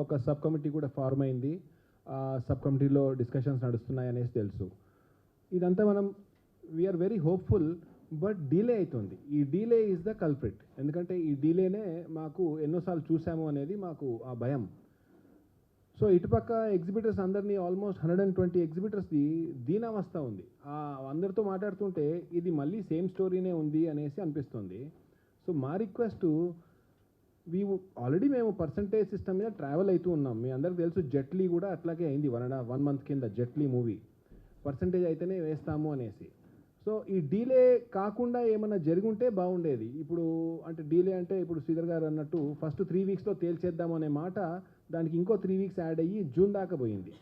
ఒక sub committee కూడా form అయింది. ఆ సబ్ కమిటీలో డిస్కషన్స్ నడుస్తున్నాయి అనేసి తెలుసు. ఇదంతా మనం we're very hopeful, but delay అవుతుంది. ఈ డిలే ఈజ్ ద కల్ప్రిట్. ఎందుకంటే ఈ డిలేనే మాకు ఎన్నోసార్లు చూసాము అనేది మాకు ఆ భయం. సో ఇటుపక్క ఎగ్జిబిటర్స్ అందరినీ ఆల్మోస్ట్ 120 ఎగ్జిబిటర్స్ది దీనావస్థ ఉంది. అందరితో మాట్లాడుతుంటే ఇది మళ్ళీ సేమ్ స్టోరీనే ఉంది అనేసి అనిపిస్తుంది. సో మా రిక్వెస్ట్, ఆల్రెడీ మేము పర్సంటేజ్ సిస్టమ్ మీద ట్రావెల్ అవుతూ ఉన్నాం. మీ అందరికి తెలుసు, జెట్లీ కూడా అట్లాగే అయింది. 1 month కింద జెట్లీ మూవీ పర్సంటేజ్ అయితేనే వేస్తాము అనేసి. సో ఈ డీలే కాకుండా ఏమన్నా జరుగుంటే బాగుండేది. ఇప్పుడు అంటే డీలే అంటే ఇప్పుడు శ్రీధర్ గారు అన్నట్టు ఫస్ట్ 3 weeksలో తేల్చేద్దాం అనే మాట, దానికి ఇంకో 3 weeks యాడ్ అయ్యి జూన్ దాకా పోయింది.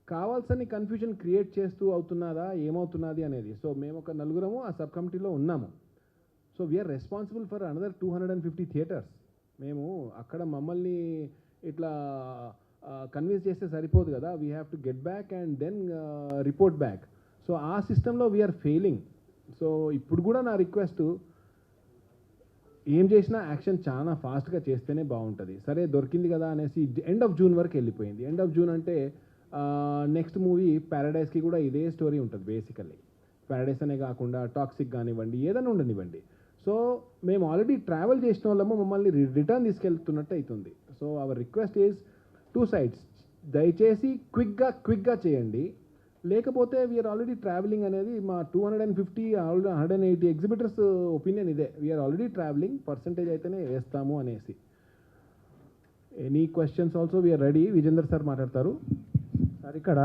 కావాల్సని కన్ఫ్యూజన్ క్రియేట్ చేస్తూ అవుతున్నారా, ఏమవుతున్నది అనేది. సో మేము ఒక నలుగురము ఆ సబ్ కమిటీలో ఉన్నాము. So we're responsible for another 250 theatres. మేము అక్కడ మమ్మల్ని ఇట్లా కన్విన్స్ చేస్తే సరిపోదు కదా. We have to get back and then report back. So ఆ సిస్టంలో వీఆర్ ఫెయిలింగ్. సో ఇప్పుడు కూడా నా రిక్వెస్ట్, ఏం చేసినా యాక్షన్ చాలా ఫాస్ట్గా చేస్తేనే బాగుంటుంది. సరే దొరికింది కదా అనేసి ఎండ్ ఆఫ్ జూన్ వరకు వెళ్ళిపోయింది. ఎండ్ ఆఫ్ జూన్ అంటే నెక్స్ట్ మూవీ ప్యారడైజ్కి కూడా ఇదే స్టోరీ ఉంటుంది బేసికల్లీ. ప్యారడైజ్ అనే కాకుండా టాక్సిక్ కానివ్వండి, ఏదైనా ఉండనివ్వండి. సో మేము ఆల్రెడీ ట్రావెల్ చేసిన వాళ్ళము మమ్మల్ని రిటర్న్ తీసుకెళ్తున్నట్టు అవుతుంది. So our request is 2 sides. దయచేసి క్విక్గా చేయండి. లేకపోతే వీఆర్ ఆల్రెడీ ట్రావెలింగ్ అనేది మా 250 180 ఎగ్జిబిటర్స్ ఒపీనియన్ ఇదే. వీఆర్ ఆల్రెడీ ట్రావెలింగ్, పర్సంటేజ్ అయితేనే వేస్తాము అనేసి. Any questions also we're ready. Vijender sir మాట్లాడతారు. సార్ ఇక్కడ